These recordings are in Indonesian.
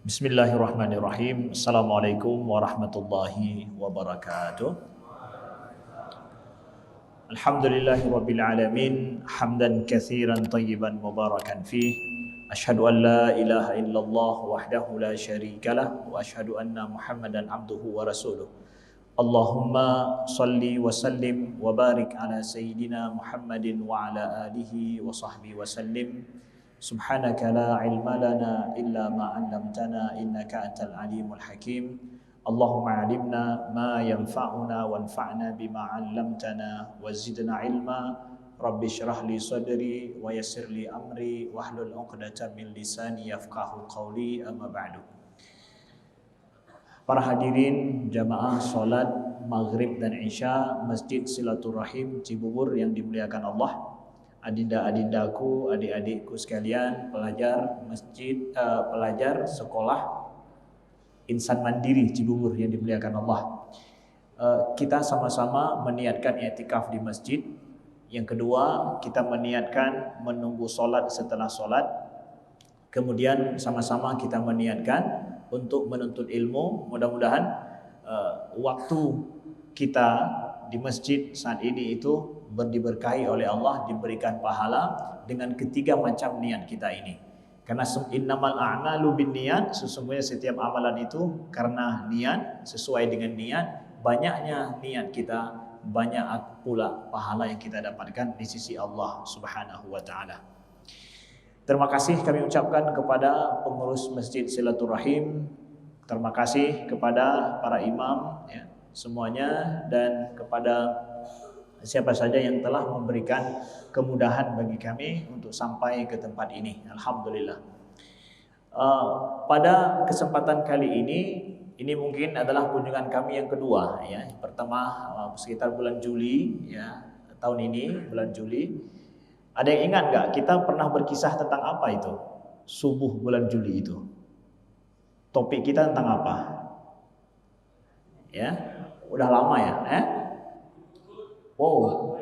Bismillahirrahmanirrahim. Assalamualaikum warahmatullahi wabarakatuh. Alhamdulillahirabbil alamin, hamdan katsiran tayyiban mubarakan fih. Asyhadu an la ilaha illallah wahdahu la syarikalah wa asyhadu anna Muhammadan abduhu wa rasuluh. Allahumma salli wa sallim wa barik ala sayyidina Muhammadin wa ala alihi wa sahbihi wa sallim. Subhanaka la ilma lana illa ma 'allamtana innaka antal alimul hakim. Allahumma 'allimna ma yanfa'una wanfa'na bima 'allamtana wa zidna ilma. Rabbi shrah li sadri wa yassir li amri wahlul 'uqdatam min lisani yafqahu qawli, amma ba'du. Para hadirin jamaah salat maghrib dan isya Masjid Silaturahim Cibubur yang dimuliakan Allah, adinda-adindaku, adik-adikku sekalian, pelajar pelajar sekolah Insan Mandiri Cibubur yang dimuliakan Allah. Kita sama-sama meniatkan i'tikaf di masjid. Yang kedua, kita meniatkan menunggu solat setelah solat. Kemudian sama-sama kita meniatkan untuk menuntut ilmu. Mudah-mudahan waktu kita di masjid saat ini itu diberkahi oleh Allah, diberikan pahala dengan ketiga macam niat kita ini. Karena innamal a'malu binniyat, sesungguhnya setiap amalan itu karena niat, sesuai dengan niat. Banyaknya niat kita, banyak pula pahala yang kita dapatkan di sisi Allah Subhanahu wa taala. Terima kasih kami ucapkan kepada pengurus Masjid Silaturahim. Terima kasih kepada para imam ya, semuanya, dan kepada siapa saja yang telah memberikan kemudahan bagi kami untuk sampai ke tempat ini. Alhamdulillah. Pada kesempatan kali ini mungkin adalah kunjungan kami yang kedua ya. Pertama sekitar bulan Juli ya, tahun ini bulan Juli. Ada yang ingat nggak kita pernah berkisah tentang apa itu? Subuh bulan Juli itu. Topik kita tentang apa? Ya, udah lama ya, Wow.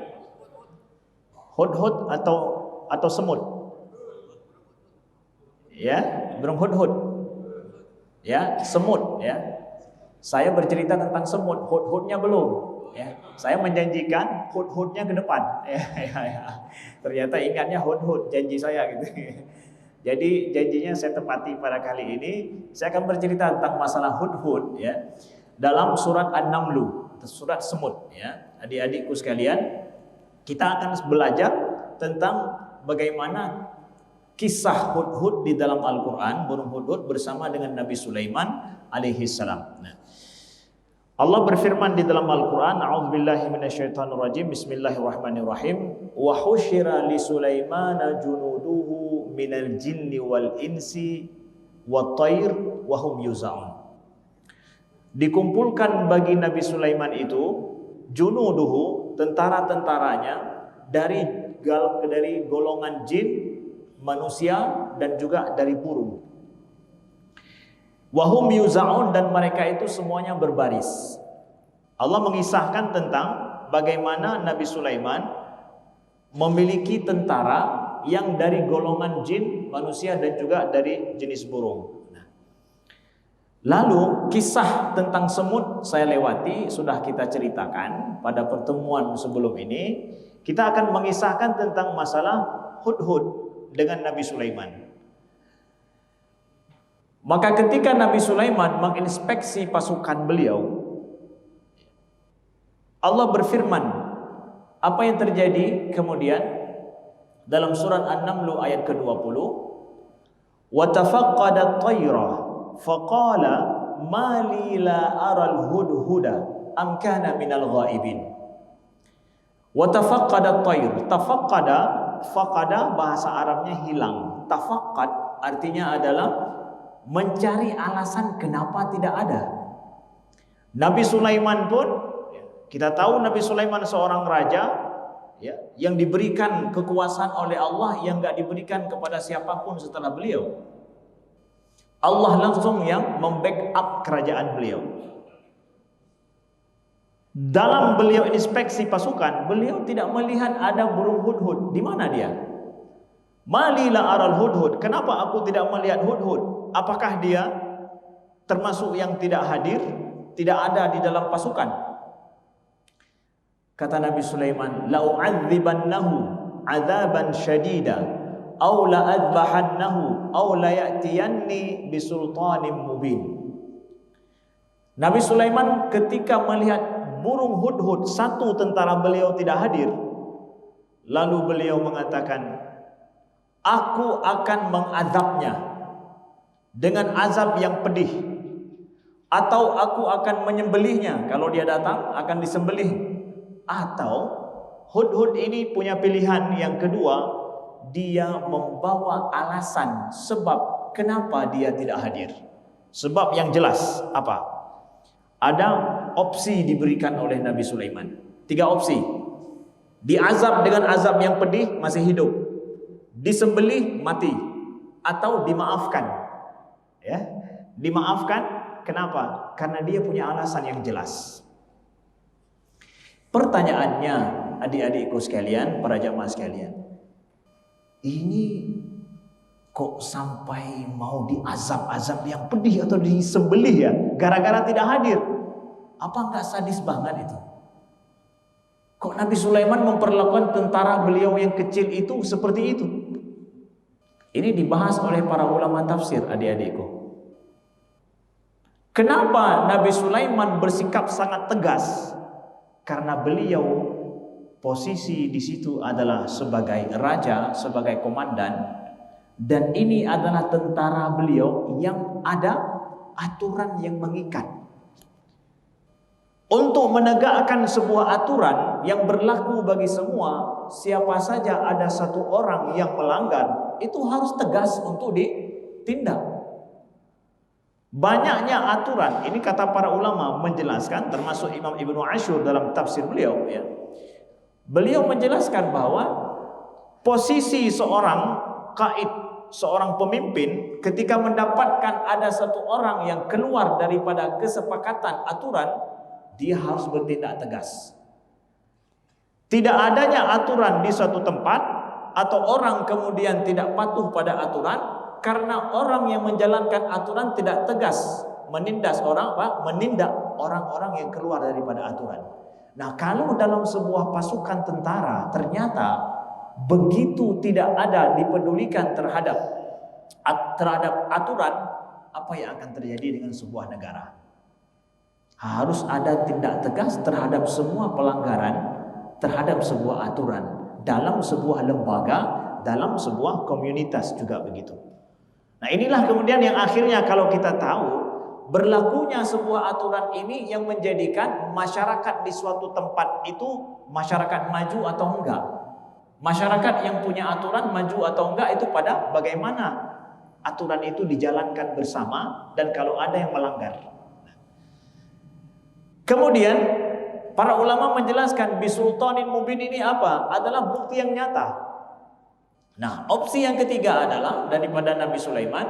Hudhud atau semut? Ya, burung hudhud. Ya, semut ya. Saya bercerita tentang semut, hudhudnya belum. Ya, saya menjanjikan hudhudnya ke depan. Ya. Ternyata ingatnya hudhud, janji saya gitu. Jadi janjinya saya tepati pada kali ini. Saya akan bercerita tentang masalah hudhud ya, dalam surat An-Naml, surat semut ya. Adik-adikku sekalian, kita akan belajar tentang bagaimana kisah hudhud di dalam Al-Quran, burung hudhud bersama dengan Nabi Sulaiman alaihi salam. Nah, Allah berfirman di dalam Al-Quran, a'udzubillahi minasyaitonirrajim, bismillahirrahmanirrahim, wa husyira li Sulaimana junuduhu minal jinni wal insi wat thair wa hum yuzaun. Dikumpulkan bagi Nabi Sulaiman itu junuduhu, tentara-tentaranya dari golongan jin, manusia, dan juga dari burung. Wahum yuzaun, dan mereka itu semuanya berbaris. Allah mengisahkan tentang bagaimana Nabi Sulaiman memiliki tentara yang dari golongan jin, manusia, dan juga dari jenis burung. Lalu kisah tentang semut saya lewati, sudah kita ceritakan pada pertemuan sebelum ini. Kita akan mengisahkan tentang masalah hudhud dengan Nabi Sulaiman. Maka ketika Nabi Sulaiman menginspeksi pasukan beliau, Allah berfirman, apa yang terjadi kemudian dalam surat An-Naml ayat ke-20, wa tafaqqada at-tayra faqala mali la aral hudhuda am kana minal ghaibin. Wa tafaqqada at-tayr, tafaqqada, faqada bahasa Arabnya hilang. Tafaqqad artinya adalah mencari alasan kenapa tidak ada. Nabi Sulaiman pun, kita tahu Nabi Sulaiman seorang raja ya, yang diberikan kekuasaan oleh Allah yang enggak diberikan kepada siapapun setelah beliau. Allah langsung yang membackup kerajaan beliau. Dalam beliau inspeksi pasukan, beliau tidak melihat ada burung hudhud. Di mana dia? Mali la aral hudhud. Kenapa aku tidak melihat hudhud? Apakah dia termasuk yang tidak hadir, tidak ada di dalam pasukan. Kata Nabi Sulaiman, la'u'adzibannahu 'adzaban syadida aw la'adbahannahu aw layatiyanni bisultanin mubin. Nabi Sulaiman ketika melihat burung hudhud, satu tentara beliau tidak hadir, lalu beliau mengatakan, aku akan mengadabnya dengan azab yang pedih, atau aku akan menyembelihnya. Kalau dia datang akan disembelih. Atau hudhud ini punya pilihan yang kedua, dia membawa alasan sebab kenapa dia tidak hadir. Sebab yang jelas apa? Ada opsi diberikan oleh Nabi Sulaiman. 3 opsi. Diazab dengan azab yang pedih, masih hidup. Disembelih, mati. Atau dimaafkan. Ya, dimaafkan. Kenapa? Karena dia punya alasan yang jelas. Pertanyaannya, adik-adikku sekalian, para jamaah sekalian, ini kok sampai mau diazab-azab yang pedih atau disembelih ya, gara-gara tidak hadir? Apa enggak sadis banget itu? Kok Nabi Sulaiman memperlakukan tentara beliau yang kecil itu seperti itu? Ini dibahas oleh para ulama tafsir, adik-adikku. Kenapa Nabi Sulaiman bersikap sangat tegas? Karena beliau posisi di situ adalah sebagai raja, sebagai komandan, dan ini adalah tentara beliau yang ada aturan yang mengikat. Untuk menegakkan sebuah aturan yang berlaku bagi semua, siapa saja ada satu orang yang melanggar, itu harus tegas untuk ditindak. Banyaknya aturan, ini kata para ulama menjelaskan, termasuk Imam Ibnu Ashur dalam tafsir beliau, ya. Beliau menjelaskan bahwa posisi seorang qaid, seorang pemimpin, ketika mendapatkan ada satu orang yang keluar daripada kesepakatan aturan, dia harus bertindak tegas. Tidak adanya aturan di suatu tempat atau orang kemudian tidak patuh pada aturan karena orang yang menjalankan aturan tidak tegas menindak orang-orang yang keluar daripada aturan. Nah, kalau dalam sebuah pasukan tentara ternyata begitu tidak ada dipedulikan terhadap aturan, apa yang akan terjadi dengan sebuah negara? Harus ada tindak tegas terhadap semua pelanggaran terhadap sebuah aturan dalam sebuah lembaga, dalam sebuah komunitas juga begitu. Nah, inilah kemudian yang akhirnya kalau kita tahu berlakunya sebuah aturan ini yang menjadikan masyarakat di suatu tempat itu masyarakat maju atau enggak. Masyarakat yang punya aturan maju atau enggak itu pada bagaimana aturan itu dijalankan bersama dan kalau ada yang melanggar. Kemudian para ulama menjelaskan bisultanin mubin ini apa? Adalah bukti yang nyata. Nah, opsi yang ketiga adalah daripada Nabi Sulaiman,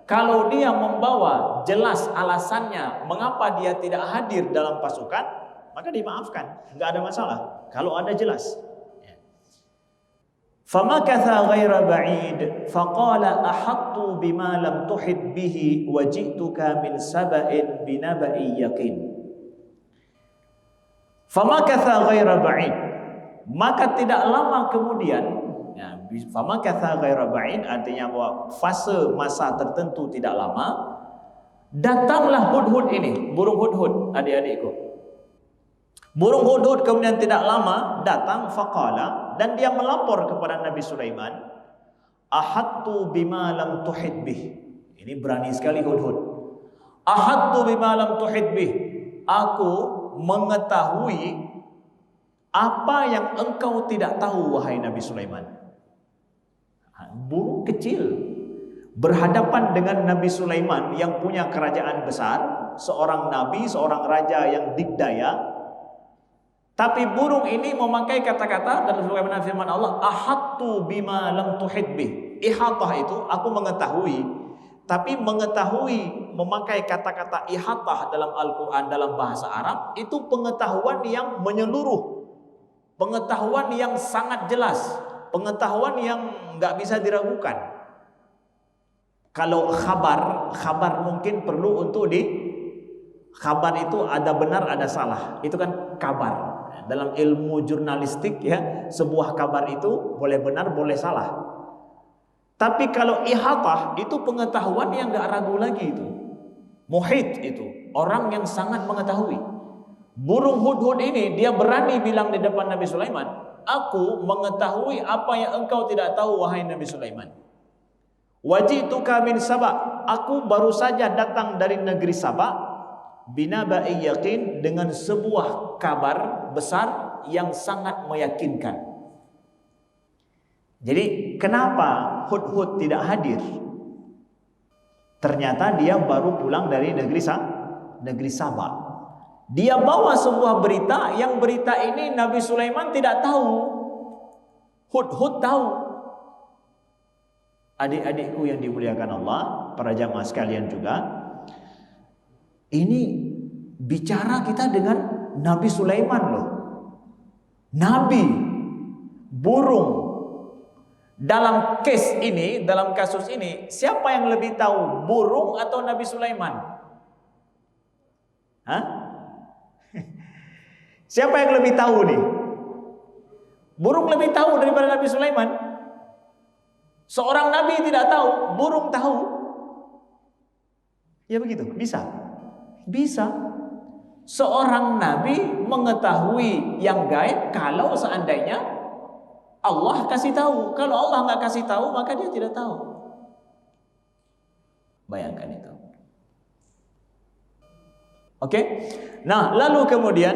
kalau dia membawa jelas alasannya mengapa dia tidak hadir dalam pasukan, maka dimaafkan, enggak ada masalah kalau ada jelas. Famakatha ghaira ba'id faqala ahattu bima lam tuhit bihi wa ji'tuka min saba'in binaba'i yaqin. Famakatha ghaira ba'id, maka tidak lama kemudian, famakatha ghaira ba'id artinya bahwa fase masa tertentu tidak lama, datanglah hudhud ini, burung hudhud, adik-adikku. Burung hudhud kemudian tidak lama datang, faqala, dan dia melapor kepada Nabi Sulaiman, ahattu bima lam tuhit bih. Ini berani sekali hudhud. Ahattu bima lam tuhit bih, aku mengetahui apa yang engkau tidak tahu wahai Nabi Sulaiman. Burung kecil berhadapan dengan Nabi Sulaiman yang punya kerajaan besar, seorang nabi, seorang raja yang dikdaya. Tapi burung ini memakai kata-kata dalam firman Allah, ahattu bima lam tuhit bih. Ihatah itu aku mengetahui, tapi mengetahui memakai kata-kata ihatah dalam Al-Quran dalam bahasa Arab itu pengetahuan yang menyeluruh, pengetahuan yang sangat jelas, pengetahuan yang nggak bisa diragukan. Kalau khabar mungkin perlu untuk khabar itu ada benar ada salah. Itu kan kabar. Dalam ilmu jurnalistik ya, sebuah kabar itu boleh benar boleh salah. Tapi kalau ihatah itu pengetahuan yang gak ragu lagi itu. Muhit itu orang yang sangat mengetahui. Burung hudhud ini dia berani bilang di depan Nabi Sulaiman, aku mengetahui apa yang engkau tidak tahu wahai Nabi Sulaiman. Wajituka min Saba, aku baru saja datang dari negeri Saba. Binaba'i yakin, dengan sebuah kabar besar yang sangat meyakinkan. Jadi kenapa Hudhud tidak hadir? Ternyata dia baru pulang dari negeri Saba. Dia bawa sebuah berita, yang berita ini Nabi Sulaiman tidak tahu. Hudhud tahu. Adik-adikku yang dimuliakan Allah, para jamaah sekalian juga, ini bicara kita dengan Nabi Sulaiman loh. Nabi, burung. Dalam case ini, dalam kasus ini, siapa yang lebih tahu, burung atau Nabi Sulaiman? Hah? Siapa yang lebih tahu nih? Burung lebih tahu daripada Nabi Sulaiman. Seorang nabi tidak tahu, burung tahu. Ya begitu, bisa. Bisa. Seorang nabi mengetahui yang gaib kalau seandainya Allah kasih tahu. Kalau Allah nggak kasih tahu, maka dia tidak tahu. Bayangkan itu. Oke? Nah, lalu kemudian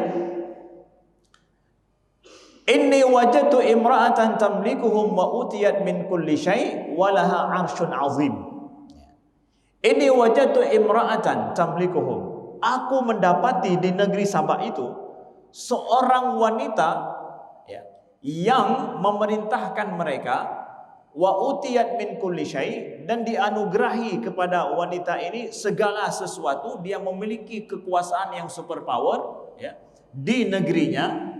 inni wajadtu imra'atan tamlikuhum wa utiyat min kulli syai' wa laha 'arsyun 'azim. Inni wajadtu imra'atan tamlikuhum. Aku mendapati di negeri Saba itu seorang wanita ya, yang memerintahkan mereka, wa utiyat min kulli syai', dan dianugerahi kepada wanita ini segala sesuatu. Dia memiliki kekuasaan yang super power ya, di negerinya.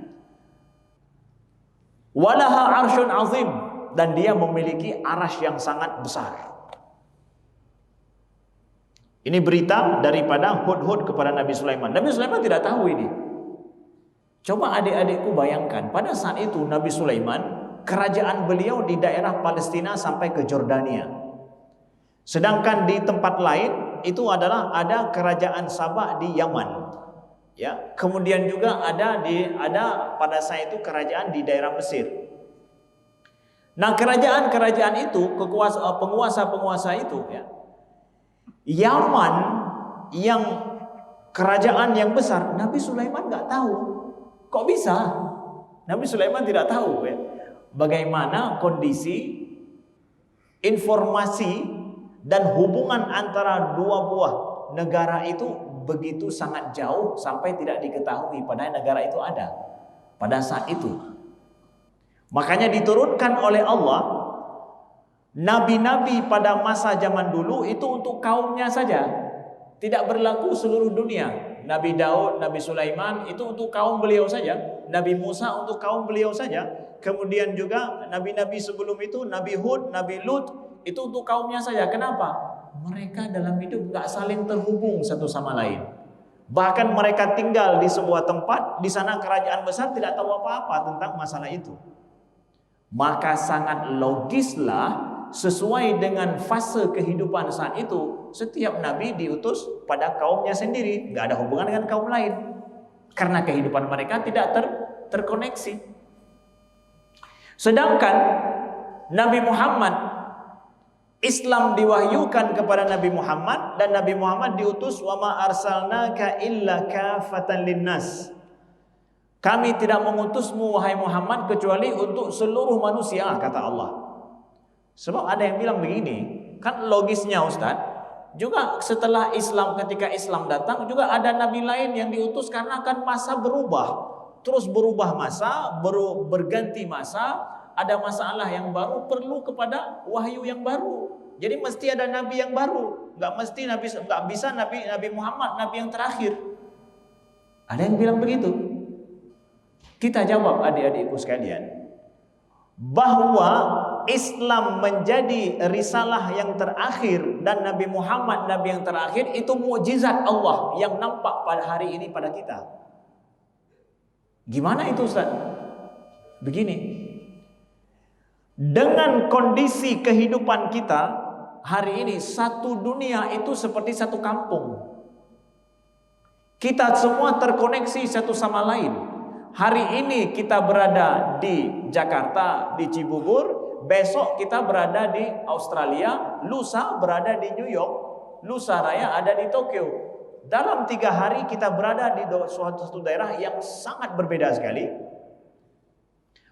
Walaha 'arsyun 'azim, dan dia memiliki arasy yang sangat besar. Ini berita daripada Hudhud kepada Nabi Sulaiman. Nabi Sulaiman tidak tahu ini. Coba adik-adikku bayangkan, pada saat itu Nabi Sulaiman, kerajaan beliau di daerah Palestina sampai ke Jordania. Sedangkan di tempat lain itu adalah ada kerajaan Saba di Yaman. Ya, kemudian juga ada pada saat itu kerajaan di daerah Mesir. Nah, kerajaan-kerajaan itu, penguasa-penguasa itu ya, Yaman yang kerajaan yang besar, Nabi Sulaiman nggak tahu. Kok bisa? Nabi Sulaiman tidak tahu ya, bagaimana kondisi, informasi dan hubungan antara dua buah negara itu begitu sangat jauh sampai tidak diketahui padahal negara itu ada pada saat itu. Makanya diturunkan oleh Allah nabi-nabi pada masa zaman dulu itu untuk kaumnya saja, tidak berlaku seluruh dunia. Nabi Daud, Nabi Sulaiman itu untuk kaum beliau saja, Nabi Musa untuk kaum beliau saja. Kemudian juga nabi-nabi sebelum itu, Nabi Hud, Nabi Lut itu untuk kaumnya saja. Kenapa? Mereka dalam hidup gak saling terhubung satu sama lain. Bahkan mereka tinggal di sebuah tempat, di sana kerajaan besar tidak tahu apa-apa tentang masalah itu. Maka sangat logislah, sesuai dengan fase kehidupan saat itu, setiap nabi diutus pada kaumnya sendiri, gak ada hubungan dengan kaum lain, karena kehidupan mereka tidak terkoneksi. Sedangkan Nabi Muhammad, Islam diwahyukan kepada Nabi Muhammad, dan Nabi Muhammad diutus, wa ma arsalnaka illa kafatan linnas. Kami tidak mengutusmu wahai Muhammad kecuali untuk seluruh manusia, kata Allah. Sebab ada yang bilang begini, kan logisnya Ustaz, juga setelah Islam, ketika Islam datang juga ada nabi lain yang diutus karena kan masa berubah. Terus berubah masa, berganti masa, ada masalah yang baru, perlu kepada wahyu yang baru. Jadi mesti ada nabi yang baru, nggak bisa Nabi Muhammad nabi yang terakhir. Ada yang bilang begitu. Kita jawab adik-adikku sekalian, bahwa Islam menjadi risalah yang terakhir dan Nabi Muhammad Nabi yang terakhir, itu mukjizat Allah yang nampak pada hari ini pada kita. Gimana itu Ustaz? Begini, dengan kondisi kehidupan kita hari ini, satu dunia itu seperti satu kampung. Kita semua terkoneksi satu sama lain. Hari ini kita berada di Jakarta, di Cibubur, besok kita berada di Australia, lusa berada di New York, lusa raya ada di Tokyo. Dalam 3 hari kita berada di suatu daerah yang sangat berbeda sekali.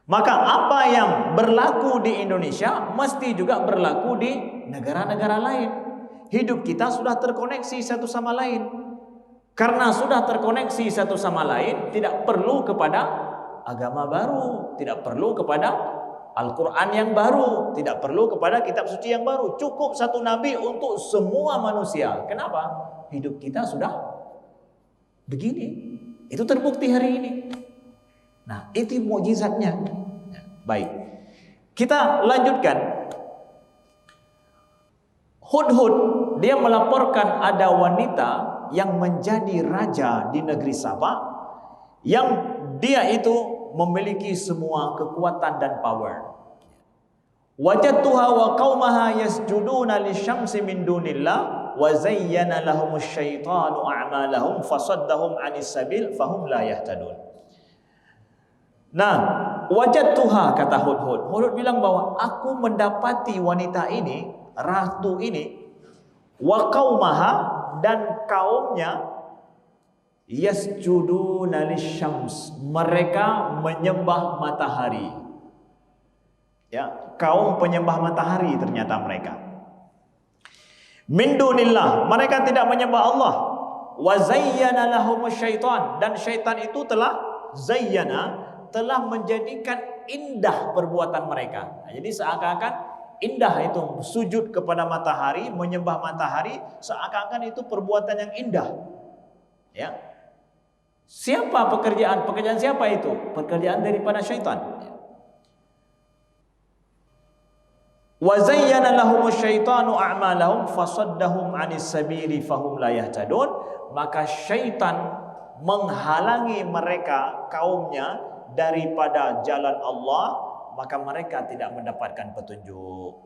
Maka apa yang berlaku di Indonesia mesti juga berlaku di negara-negara lain. Hidup kita sudah terkoneksi satu sama lain. Karena sudah terkoneksi satu sama lain, tidak perlu kepada agama baru, tidak perlu kepada Al-Quran yang baru, tidak perlu kepada kitab suci yang baru. Cukup satu nabi untuk semua manusia. Kenapa? Hidup kita sudah begini. Itu terbukti hari ini. Nah, itu mukjizatnya. Baik, kita lanjutkan. Hudhud dia melaporkan ada wanita yang menjadi raja di negeri Sabah, yang dia itu memiliki semua kekuatan dan power. Wajadtuha wa qaumaha yasjuduna lisyamsi min dunillah wa zayyana lahumus syaitanu a'malahum fasaddahum 'anis sabil fahum la yahtadun. Nah, wajadtuha, kata Hudhud. Hudhud bilang bahwa aku mendapati wanita ini, ratu ini, wa qaumaha, dan kaumnya, yasjuduna lisyams, mereka menyembah matahari. Ya, kaum penyembah matahari ternyata mereka. Min dunillah, mereka tidak menyembah Allah. Wa zayyana lahumus syaitan, dan syaitan itu telah zayyana, telah menjadikan indah perbuatan mereka. Nah, jadi seakan-akan indah itu sujud kepada matahari, menyembah matahari, seakan-akan itu perbuatan yang indah. Ya. Siapa pekerjaan siapa itu? Pekerjaan daripada syaitan. Wa zayyana lahumus syaitanu a'malahum fasaddahum 'anis sabili fahum la yahtadun. Maka syaitan menghalangi mereka, kaumnya, daripada jalan Allah, maka mereka tidak mendapatkan petunjuk.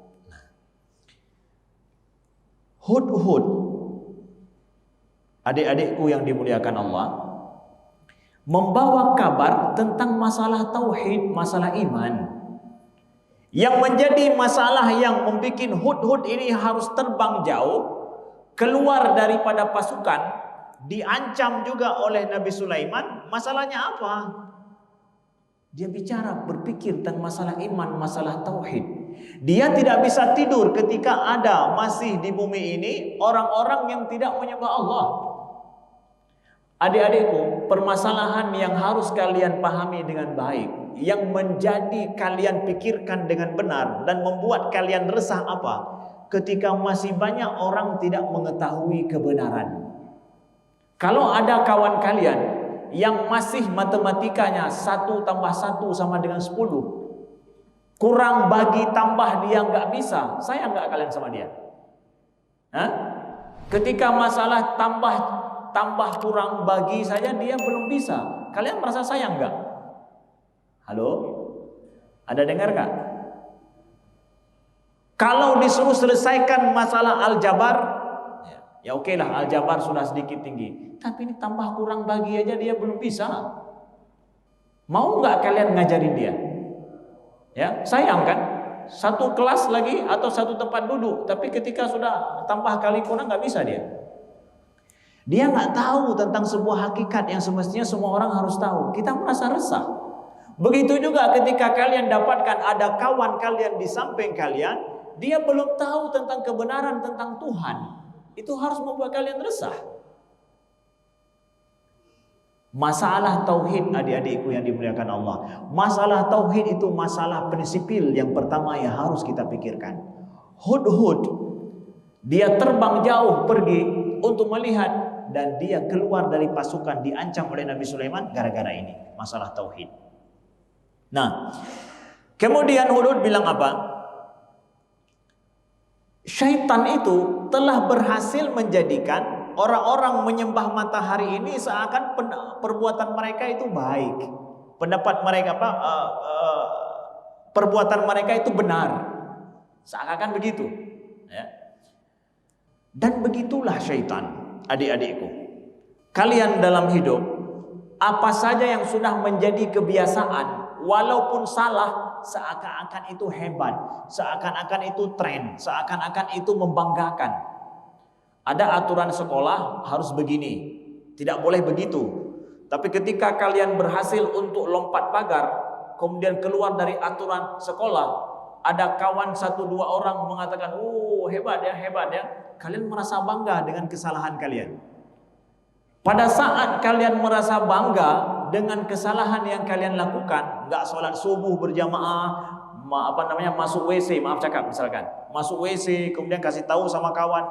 Hudhud, adik-adikku yang dimuliakan Allah, membawa kabar tentang masalah tauhid, masalah iman, yang menjadi masalah yang membuat Hudhud ini harus terbang jauh, keluar daripada pasukan, diancam juga oleh Nabi Sulaiman. Masalahnya apa? Dia bicara, berpikir tentang masalah iman, masalah tauhid. Dia tidak bisa tidur ketika ada masih di bumi ini orang-orang yang tidak menyembah Allah. Adik-adikku, permasalahan yang harus kalian pahami dengan baik, yang menjadi kalian pikirkan dengan benar dan membuat kalian resah apa? Ketika masih banyak orang tidak mengetahui kebenaran. Kalau ada kawan kalian yang masih matematikanya 1 tambah 1 sama dengan 10, kurang bagi tambah dia nggak bisa, sayang nggak kalian sama dia? Hah? Ketika masalah tambah kurang bagi saja dia belum bisa, kalian merasa sayang nggak? Halo? Ada dengar nggak? Kalau disuruh selesaikan masalah aljabar, ya oke lah, aljabar sudah sedikit tinggi. Tapi ini tambah kurang bagi aja dia belum bisa. Mau nggak kalian ngajarin dia? Ya, sayang kan? Satu kelas lagi atau satu tempat duduk, tapi ketika sudah tambah kali kurang nggak bisa dia. Dia nggak tahu tentang sebuah hakikat yang semestinya semua orang harus tahu. Kita merasa resah. Begitu juga ketika kalian dapatkan ada kawan kalian di samping kalian, dia belum tahu tentang kebenaran tentang Tuhan. Itu harus membuat kalian resah. Masalah tauhid, adik-adikku yang dimuliakan Allah, masalah tauhid itu masalah prinsipil yang pertama yang harus kita pikirkan. Hudhud dia terbang jauh pergi untuk melihat, dan dia keluar dari pasukan, diancam oleh Nabi Sulaiman gara-gara ini, masalah tauhid. Nah, kemudian Hudhud bilang apa? syaitan itu telah berhasil menjadikan orang-orang menyembah matahari ini seakan perbuatan mereka itu baik. Pendapat mereka perbuatan mereka itu benar. Seakan-akan begitu, ya. Dan begitulah syaitan, adik-adikku. Kalian dalam hidup, apa saja yang sudah menjadi kebiasaan, walaupun salah, seakan-akan itu hebat, seakan-akan itu tren, seakan-akan itu membanggakan. Ada aturan sekolah harus begini, tidak boleh begitu. Tapi ketika kalian berhasil untuk lompat pagar, kemudian keluar dari aturan sekolah, ada kawan 1-2 orang mengatakan, hebat ya, hebat ya. Kalian merasa bangga dengan kesalahan kalian. Pada saat kalian merasa bangga dengan kesalahan yang kalian lakukan, nggak sholat subuh berjamaah, masuk WC, maaf cakap misalkan, masuk WC, kemudian kasih tahu sama kawan,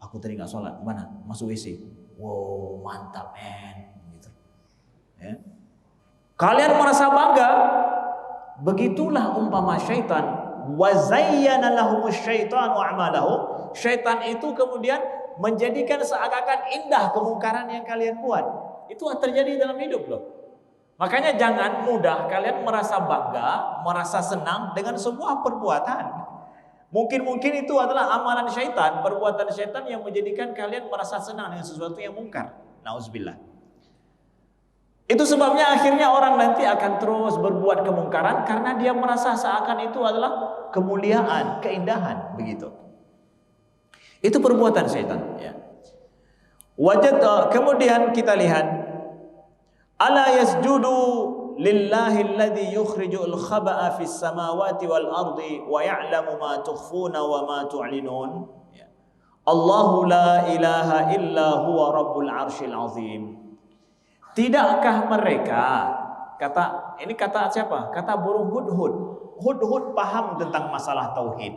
aku tadi nggak sholat, mana? Masuk WC. Wow, mantap men, gitu. Ya. Kalian merasa bangga, begitulah umpama syaitan. Wa zayyana lahumus syaitanu a'malahum. Syaitan itu kemudian menjadikan seakan-akan indah kemungkaran yang kalian buat. Itu terjadi dalam hidup loh. Makanya jangan mudah kalian merasa bangga, merasa senang dengan sebuah perbuatan. Mungkin itu adalah amalan syaitan, perbuatan syaitan yang menjadikan kalian merasa senang dengan sesuatu yang mungkar. Nauzubillah. Itu sebabnya akhirnya orang nanti akan terus berbuat kemungkaran karena dia merasa seakan itu adalah kemuliaan, keindahan, begitu. Itu perbuatan syaitan, ya. Kemudian kita lihat, ala yasjudu lillahi alladhi yukhrijul khaba'a fis samawati wal ardi wa ya'lamu ma tukhfuna wa ma tu'linun. Allahu la ilaha illa huwa rabbul arsyil azim. Tidakkah mereka, ini kata siapa? Kata burung hudhud. Hudhud paham tentang masalah tauhid.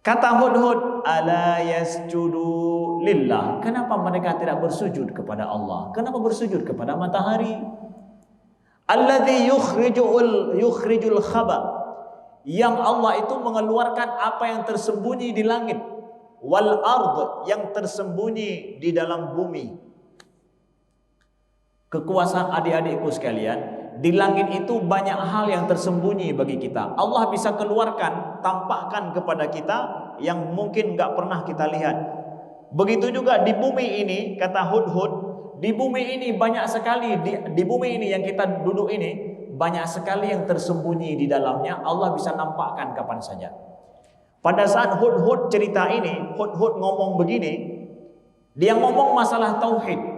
Kata hudhud, ala yasjudu lillah. Kenapa mereka tidak bersujud kepada Allah? Kenapa bersujud kepada matahari? Alladzi yukhrijul khaba. Yang Allah itu mengeluarkan apa yang tersembunyi di langit. Wal ard, yang tersembunyi di dalam bumi. Kekuasaan adik-adikku sekalian, di langit itu banyak hal yang tersembunyi bagi kita. Allah bisa keluarkan, tampakkan kepada kita yang mungkin nggak pernah kita lihat. Begitu juga di bumi ini, kata hudhud, di bumi ini banyak sekali, di bumi ini yang kita duduk ini, banyak sekali yang tersembunyi di dalamnya. Allah bisa nampakkan kapan saja. Pada saat hudhud cerita ini, hudhud ngomong begini, dia ngomong masalah tauhid.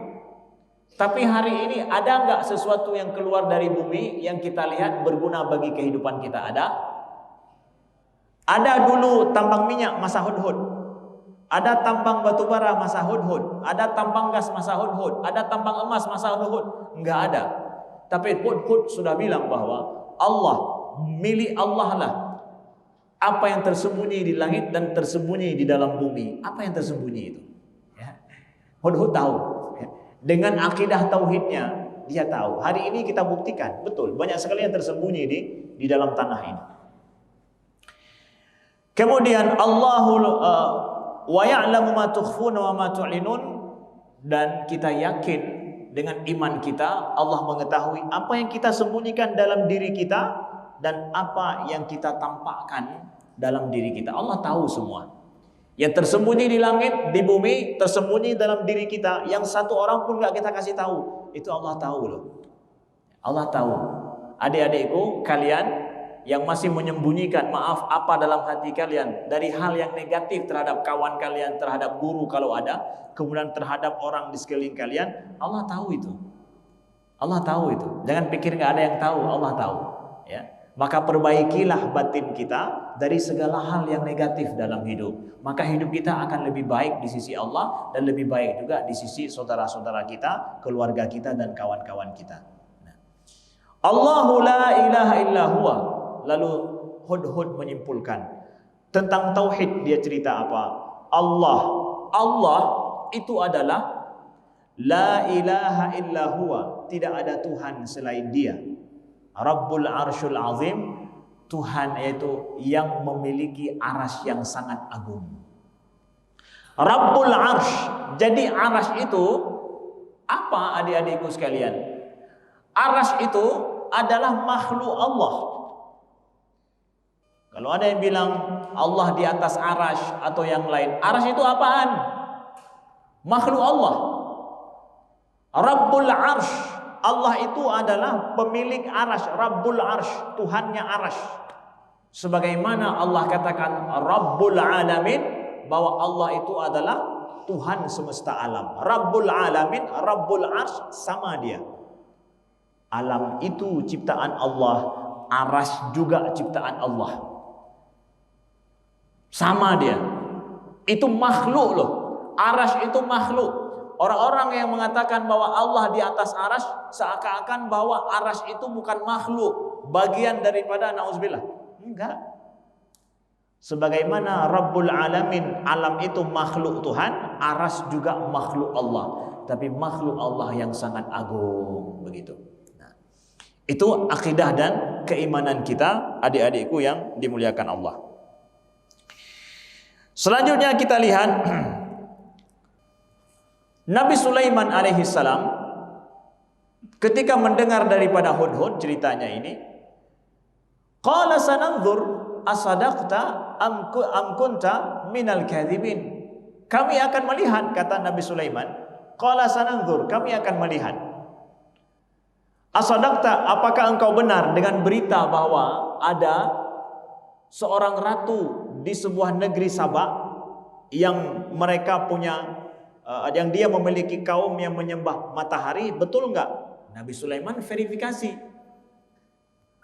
Tapi hari ini ada nggak sesuatu yang keluar dari bumi yang kita lihat berguna bagi kehidupan kita? Ada? Ada dulu tambang minyak masa hudhud. Ada tambang batu bara masa hudhud. Ada tambang gas masa hudhud. Ada tambang emas masa hudhud. Nggak ada. Tapi hudhud sudah bilang bahwa Allah, milik Allah lah apa yang tersembunyi di langit dan tersembunyi di dalam bumi. Apa yang tersembunyi itu? Ya. Hudhud tahu. Dengan akidah tauhidnya dia tahu. Hari ini kita buktikan, betul, banyak sekali yang tersembunyi di dalam tanah ini. Kemudian Allahul wa ya'lamu ma tukhfuna wa ma tu'linun, dan kita yakin dengan iman kita Allah mengetahui apa yang kita sembunyikan dalam diri kita dan apa yang kita tampakkan dalam diri kita. Allah tahu semua. Yang tersembunyi di langit, di bumi, tersembunyi dalam diri kita, yang satu orang pun gak kita kasih tahu, itu Allah tahu loh. Allah tahu. Adik-adikku, kalian yang masih menyembunyikan maaf apa dalam hati kalian dari hal yang negatif terhadap kawan kalian, terhadap guru kalau ada, kemudian terhadap orang di sekeliling kalian, Allah tahu itu. Allah tahu itu. Jangan pikir gak ada yang tahu, Allah tahu. Ya. Maka perbaikilah batin kita dari segala hal yang negatif dalam hidup. Maka hidup kita akan lebih baik di sisi Allah dan lebih baik juga di sisi saudara-saudara kita, keluarga kita dan kawan-kawan kita. Nah. Allahu la ilaha illa huwa. Lalu hudhud menyimpulkan tentang tauhid, dia cerita apa? Allah itu adalah la ilaha illa huwa, tidak ada Tuhan selain dia. Rabbul Arsyul Azim, Tuhan yaitu yang memiliki arsy yang sangat agung. Rabbul Arsy. Jadi arsy itu apa adik-adikku sekalian? Arsy itu adalah makhluk Allah. Kalau ada yang bilang Allah di atas arsy atau yang lain, arsy itu apaan? Makhluk Allah. Rabbul Arsy. Allah itu adalah pemilik arsy, Rabbul Arsy, Tuhannya arsy. Sebagaimana Allah katakan Rabbul Alamin, bahwa Allah itu adalah Tuhan semesta alam. Rabbul Alamin, Rabbul Arsy, sama dia. Alam itu ciptaan Allah, arsy juga ciptaan Allah. Sama dia. Itu makhluk loh. Arsy itu makhluk. Orang-orang yang mengatakan bahwa Allah di atas arsy seakan-akan bahwa arsy itu bukan makhluk, bagian daripada nauzubillah. Enggak. Sebagaimana Rabbul Alamin, alam itu makhluk Tuhan, arsy juga makhluk Allah. Tapi makhluk Allah yang sangat agung, begitu. Nah, itu akidah dan keimanan kita, adik-adikku yang dimuliakan Allah. Selanjutnya kita lihat Nabi Sulaiman alaihissalam ketika mendengar daripada Hudhud ceritanya ini, qala sananzur asadaqta am kunta minal kadhibin. Kami akan melihat, kata Nabi Sulaiman. Qala sananzur, kami akan melihat. Asadaqta, apakah engkau benar dengan berita bahwa ada seorang ratu di sebuah negeri Sabak yang mereka punya yang dia memiliki kaum yang menyembah matahari, betul enggak? Nabi Sulaiman verifikasi.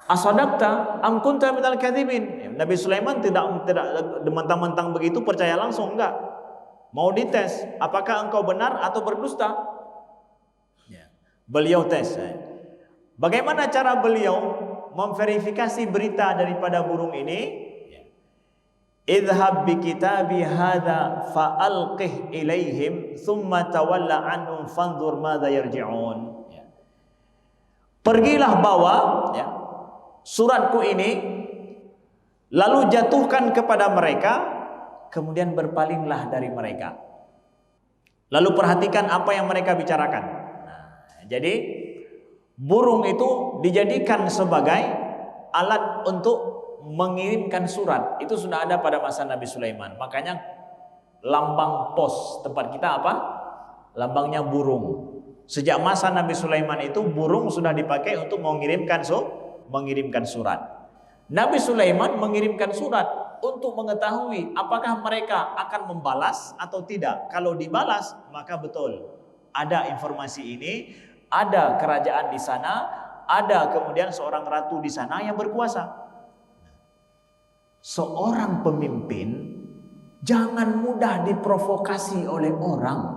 Asadaqta am kunta minal kadhibin. Nabi Sulaiman tidak mentang-mentang begitu percaya langsung, enggak. Mau dites, apakah engkau benar atau berdusta? Ya. Beliau tes. Bagaimana cara beliau memverifikasi berita daripada burung ini? Idhhab bi kitabi hadza fa'alqih ilaihim thumma tawalla anhum fanzur madza yarji'un. Pergilah bawa suratku ini, lalu jatuhkan kepada mereka, kemudian berpalinglah dari mereka. Lalu perhatikan apa yang mereka bicarakan. Nah, jadi burung itu dijadikan sebagai alat untuk mengirimkan surat. Itu sudah ada pada masa Nabi Sulaiman. Makanya lambang pos tempat kita apa? Lambangnya burung. Sejak masa Nabi Sulaiman itu burung sudah dipakai untuk mengirimkan surat. Nabi Sulaiman mengirimkan surat untuk mengetahui apakah mereka akan membalas atau tidak. Kalau dibalas, maka betul ada informasi ini, ada kerajaan di sana, ada kemudian seorang ratu di sana yang berkuasa. Seorang pemimpin jangan mudah diprovokasi oleh orang.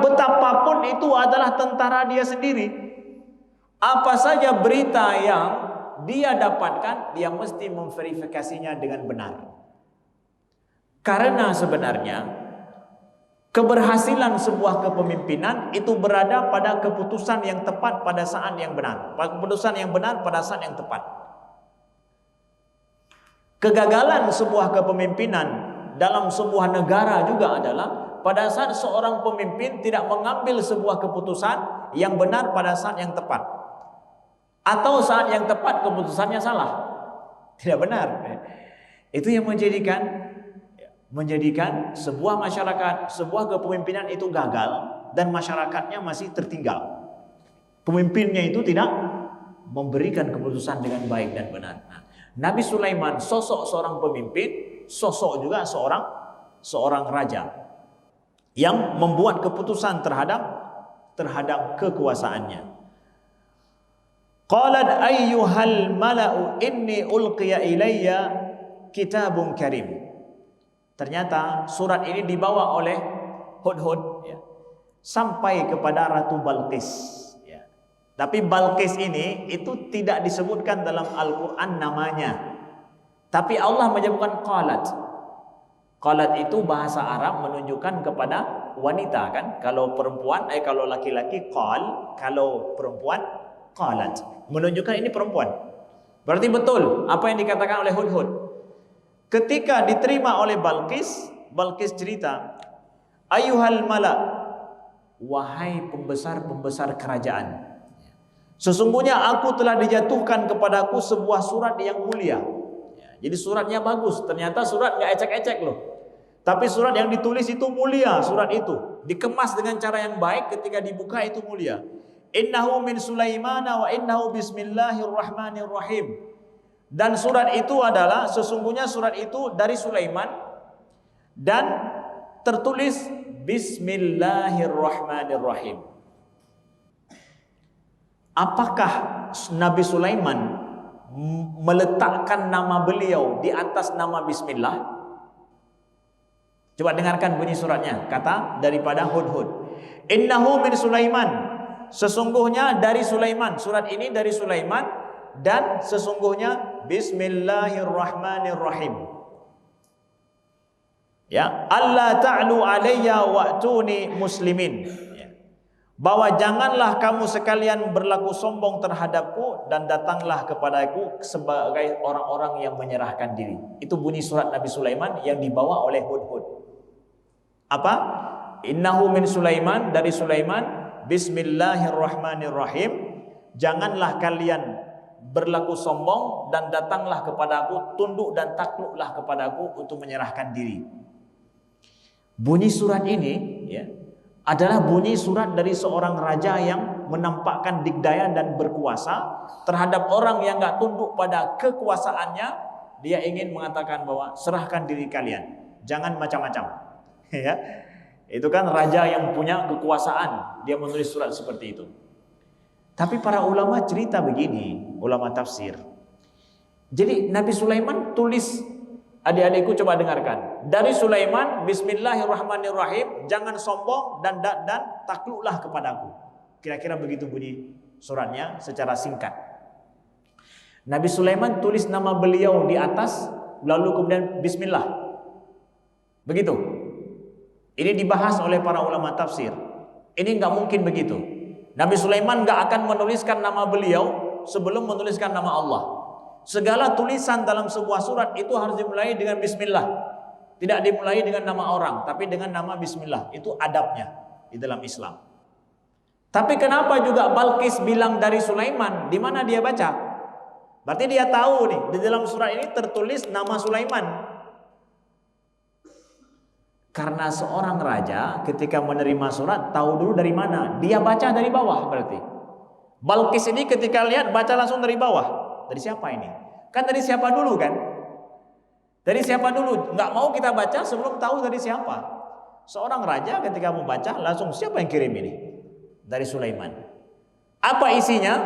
Betapapun itu adalah tentara dia sendiri. Apa saja berita yang dia dapatkan, dia mesti memverifikasinya dengan benar. Karena sebenarnya keberhasilan sebuah kepemimpinan itu berada pada keputusan yang tepat pada saat yang benar. Keputusan yang benar pada saat yang tepat. Kegagalan sebuah kepemimpinan dalam sebuah negara juga adalah pada saat seorang pemimpin tidak mengambil sebuah keputusan yang benar pada saat yang tepat, atau saat yang tepat keputusannya salah, tidak benar. Itu yang menjadikan sebuah masyarakat, sebuah kepemimpinan itu gagal dan masyarakatnya masih tertinggal. Pemimpinnya itu tidak memberikan keputusan dengan baik dan benar. Nabi Sulaiman sosok seorang pemimpin, sosok juga seorang raja yang membuat keputusan terhadap kekuasaannya. Qalat ayyuhal mala'u inni ulqiya ilayya kitabun karim. Ternyata surat ini dibawa oleh Hudhud sampai kepada Ratu Balqis. Tapi Balqis ini itu tidak disebutkan dalam Al-Quran namanya. Tapi Allah menyebutkan qalat. Qalat itu bahasa Arab menunjukkan kepada wanita kan. Kalau perempuan, kalau laki-laki qal, kalau perempuan qalat. Menunjukkan ini perempuan. Berarti betul apa yang dikatakan oleh Hudhud. Ketika diterima oleh Balqis, Balqis cerita, "Ayuhal mala', wahai pembesar-pembesar kerajaan. Sesungguhnya aku telah dijatuhkan kepadaku sebuah surat yang mulia." Jadi suratnya bagus, ternyata surat nggak ecek-ecek loh. Tapi surat yang ditulis itu mulia, surat itu dikemas dengan cara yang baik, ketika dibuka itu mulia. Innahu min Sulaiman wa innahu bismillahirrahmanirrahim. Dan surat itu adalah, sesungguhnya surat itu dari Sulaiman dan tertulis bismillahirrahmanirrahim. Apakah Nabi Sulaiman meletakkan nama beliau di atas nama bismillah? Coba dengarkan bunyi suratnya, kata daripada Hudhud. Innahu min Sulaiman, sesungguhnya dari Sulaiman. Surat ini dari Sulaiman dan sesungguhnya bismillahirrahmanirrahim. Ya, Allah ta'lu alayya wa'tuni muslimin. Bahwa janganlah kamu sekalian berlaku sombong terhadapku dan datanglah kepadaku sebagai orang-orang yang menyerahkan diri. Itu bunyi surat Nabi Sulaiman yang dibawa oleh Hudhud. Apa? Innahu min Sulaiman, dari Sulaiman, bismillahirrahmanirrahim. Janganlah kalian berlaku sombong dan datanglah kepadaku, tunduk dan takluklah kepadaku untuk menyerahkan diri. Bunyi surat ini ya, adalah bunyi surat dari seorang raja yang menampakkan digdaya dan berkuasa terhadap orang yang gak tunduk pada kekuasaannya. Dia ingin mengatakan bahwa serahkan diri kalian, jangan macam-macam. Ya, itu kan raja yang punya kekuasaan, dia menulis surat seperti itu. Tapi para ulama cerita begini, ulama tafsir. Jadi Nabi Sulaiman tulis, adik-adikku coba dengarkan. Dari Sulaiman, bismillahirrahmanirrahim, jangan sombong dan takluklah kepadaku. Kira-kira begitu bunyi suratnya secara singkat. Nabi Sulaiman tulis nama beliau di atas, lalu kemudian bismillah. Begitu. Ini dibahas oleh para ulama tafsir. Ini nggak mungkin begitu. Nabi Sulaiman nggak akan menuliskan nama beliau sebelum menuliskan nama Allah. Segala tulisan dalam sebuah surat itu harus dimulai dengan bismillah. Tidak dimulai dengan nama orang, tapi dengan nama bismillah. Itu adabnya di dalam Islam. Tapi kenapa juga Balqis bilang dari Sulaiman? Di mana dia baca? Berarti dia tahu nih, di dalam surat ini tertulis nama Sulaiman. Karena seorang raja ketika menerima surat tahu dulu dari mana. Dia baca dari bawah berarti. Balqis ini ketika lihat baca langsung dari bawah. Dari siapa ini? Kan dari siapa dulu kan? Dari siapa dulu? Nggak mau kita baca sebelum tahu dari siapa. Seorang raja ketika membaca langsung siapa yang kirim ini? Dari Sulaiman. Apa isinya?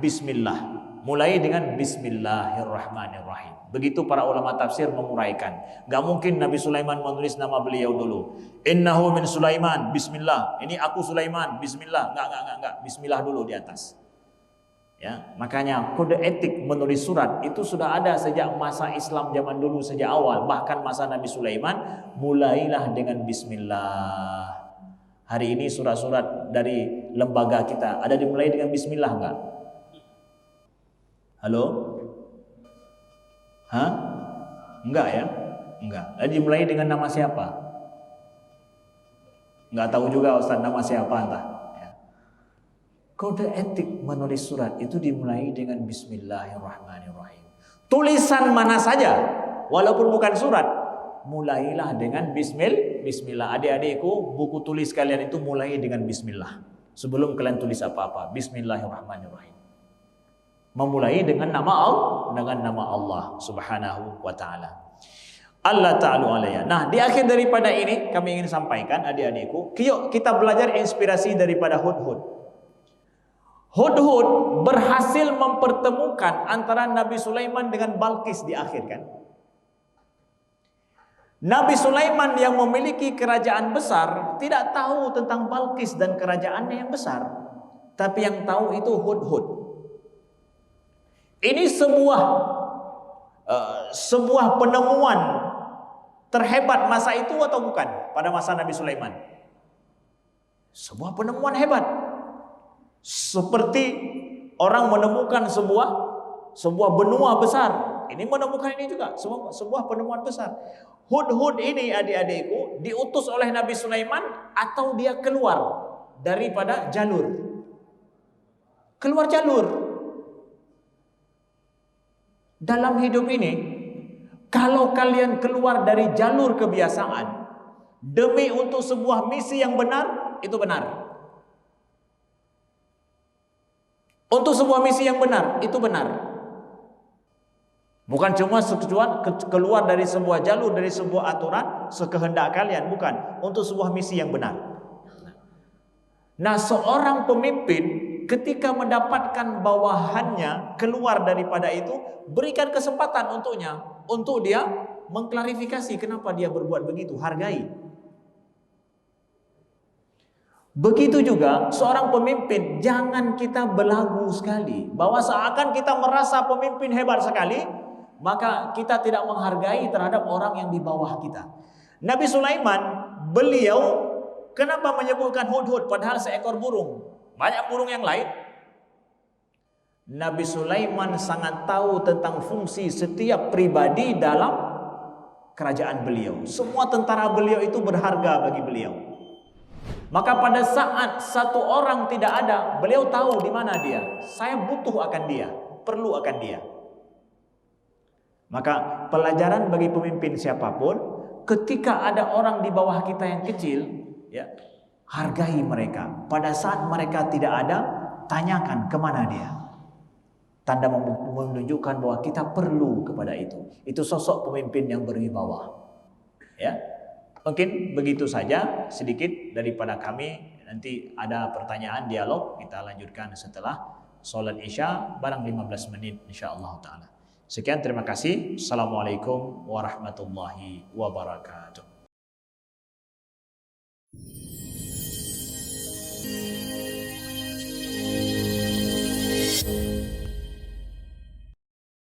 Bismillah. Mulai dengan bismillahirrahmanirrahim. Begitu para ulama tafsir menguraikan. Gak mungkin Nabi Sulaiman menulis nama beliau dulu. Innahu min Sulaiman, bismillah. Ini aku Sulaiman, bismillah. Enggak. Bismillah dulu di atas. Ya, makanya kode etik menulis surat itu sudah ada sejak masa Islam zaman dulu, sejak awal. Bahkan masa Nabi Sulaiman mulailah dengan bismillah. Hari ini surat-surat dari lembaga kita ada dimulai dengan bismillah enggak? Halo? Hah? Enggak ya? Enggak. Jadi dimulai dengan nama siapa? Enggak tahu juga Ustaz nama siapa entah. Ya. Kode etik menulis surat itu dimulai dengan bismillahirrahmanirrahim. Tulisan mana saja, walaupun bukan surat, mulailah dengan bismillah. Adik-adikku, buku tulis kalian itu mulai dengan bismillah. Sebelum kalian tulis apa-apa, bismillahirrahmanirrahim. Memulai dengan nama Allah Subhanahu wa taala. Allah ta'ala alayya. Nah, di akhir daripada ini kami ingin sampaikan adik-adikku, yuk kita belajar inspirasi daripada Hudhud. Hudhud berhasil mempertemukan antara Nabi Sulaiman dengan Balqis di akhir kan. Nabi Sulaiman yang memiliki kerajaan besar tidak tahu tentang Balqis dan kerajaannya yang besar. Tapi yang tahu itu Hudhud. Ini sebuah penemuan terhebat masa itu atau bukan pada masa Nabi Sulaiman? Sebuah penemuan hebat. Seperti orang menemukan sebuah sebuah benua besar. Ini menemukan ini juga sebuah penemuan besar. Hudhud ini adik-adikku diutus oleh Nabi Sulaiman atau dia keluar daripada jalur. Keluar jalur. Dalam hidup ini, kalau kalian keluar dari jalur kebiasaan demi untuk sebuah misi yang benar, itu benar. Untuk sebuah misi yang benar, itu benar. Bukan cuma keluar dari sebuah jalur, dari sebuah aturan sekehendak kalian, bukan. Untuk sebuah misi yang benar. Nah, seorang pemimpin ketika mendapatkan bawahannya keluar daripada itu, berikan kesempatan untuknya, untuk dia mengklarifikasi kenapa dia berbuat begitu, hargai. Begitu juga seorang pemimpin, jangan kita belagu sekali bahwa seakan kita merasa pemimpin hebat sekali, maka kita tidak menghargai terhadap orang yang di bawah kita. Nabi Sulaiman, beliau kenapa menyebutkan hudhud padahal seekor burung? Banyak burung yang lain. Nabi Sulaiman sangat tahu tentang fungsi setiap pribadi dalam kerajaan beliau. Semua tentara beliau itu berharga bagi beliau. Maka pada saat satu orang tidak ada, beliau tahu di mana dia. Saya butuh akan dia, perlu akan dia. Maka pelajaran bagi pemimpin siapapun, ketika ada orang di bawah kita yang kecil, ya, hargai mereka. Pada saat mereka tidak ada, tanyakan kemana dia. Tanda menunjukkan bahwa kita perlu kepada itu. Itu sosok pemimpin yang berwibawa. Ya, mungkin begitu saja sedikit daripada kami. Nanti ada pertanyaan dialog kita lanjutkan setelah sholat isya barang 15 menit insyaallah taala. Sekian, terima kasih. Assalamualaikum warahmatullahi wabarakatuh.